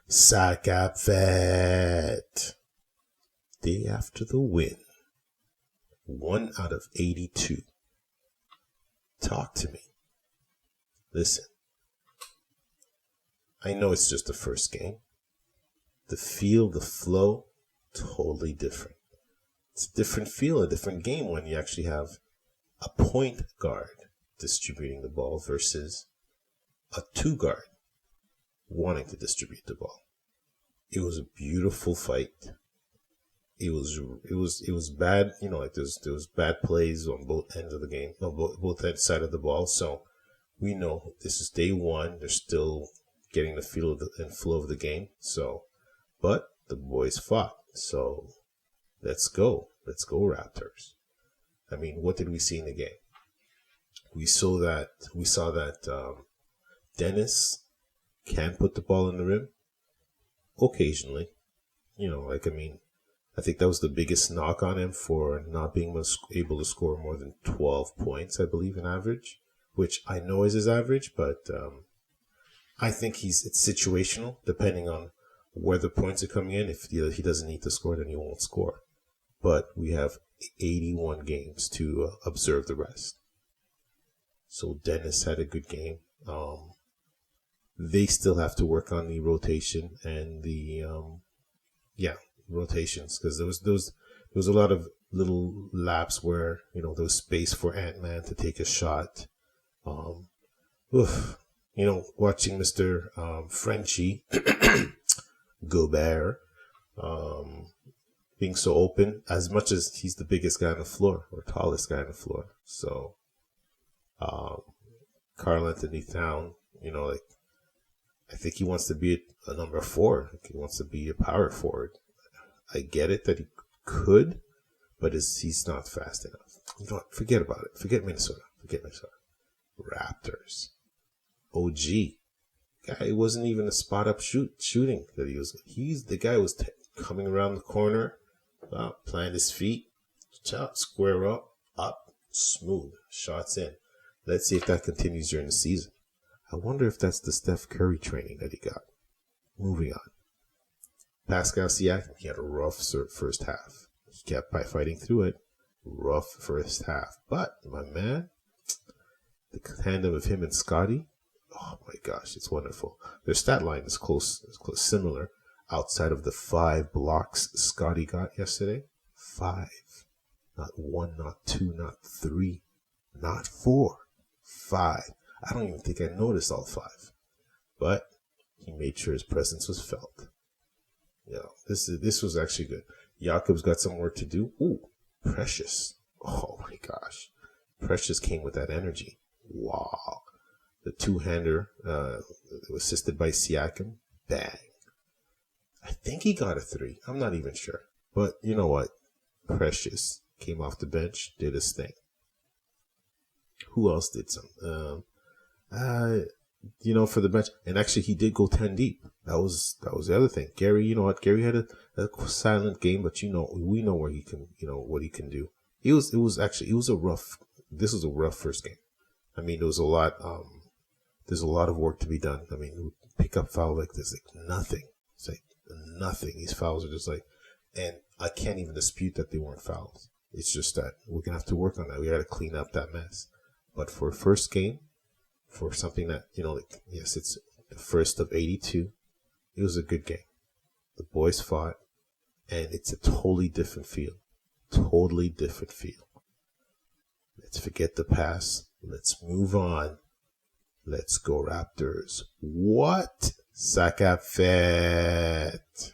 Sack up vet. Day after the win. 1 out of 82. Talk to me. Listen. I know it's just the first game. The feel, the flow, totally different. It's a different feel, a different game when you actually have a point guard distributing the ball versus a two guard wanting to distribute the ball. It was a beautiful fight. It was bad, like there was bad plays on both ends of the game, no, both sides of the ball. So we know this is day one. They're still getting the feel of and flow of the game. So, but the boys fought. So let's go Raptors. I mean, what did we see in the game? We saw that Dennis can put the ball in the rim occasionally. I think that was the biggest knock on him for not being able to score more than 12 points, I believe, in average, which I know is his average, but I think it's situational, depending on where the points are coming in. If he doesn't need to score, then he won't score. But we have 81 games to observe the rest. So Dennis had a good game. They still have to work on the rotation and the rotations, because there was a lot of little laps where there was space for Ant-Man to take a shot. Watching Mr. Frenchie Gobert being so open, as much as he's the biggest guy on the floor or tallest guy on the floor. So Karl Anthony Towns, I think he wants to be a number 4. He wants to be a power forward. I get it that he could, but he's not fast enough. Forget about it. Forget Minnesota. Raptors. OG. Guy wasn't even a spot up shooting that he was. The guy was coming around the corner, plant his feet, square up, smooth, shots in. Let's see if that continues during the season. I wonder if that's the Steph Curry training that he got. Moving on. Pascal Siakam, he had a rough first half. He kept fighting through it. Rough first half. But, my man, the tandem of him and Scottie, oh my gosh, it's wonderful. Their stat line is close, similar, outside of the 5 blocks Scottie got yesterday. 5. Not 1, not 2, not 3, not 4. 5. I don't even think I noticed all 5. But he made sure his presence was felt. This was actually good. Jakob's got some work to do. Ooh, Precious. Oh my gosh. Precious came with that energy. Wow. The two-hander assisted by Siakam. Bang. I think he got a 3. I'm not even sure. But you know what? Precious came off the bench, did his thing. Who else did some? For the bench. And actually, he did go 10 deep. That was the other thing. Gary, you know what? Gary had a silent game, but we know where he can, what he can do. This was a rough first game. I mean, there's a lot of work to be done. I mean, pick up foul like this, nothing. It's like nothing. These fouls are just and I can't even dispute that they weren't fouls. It's just that we're going to have to work on that. We got to clean up that mess. But for a first game, for something that, yes, it's the first of 82. It was a good game. The boys fought, and it's a totally different feel. Totally different feel. Let's forget the past. Let's move on. Let's go Raptors. What? Sack up fat.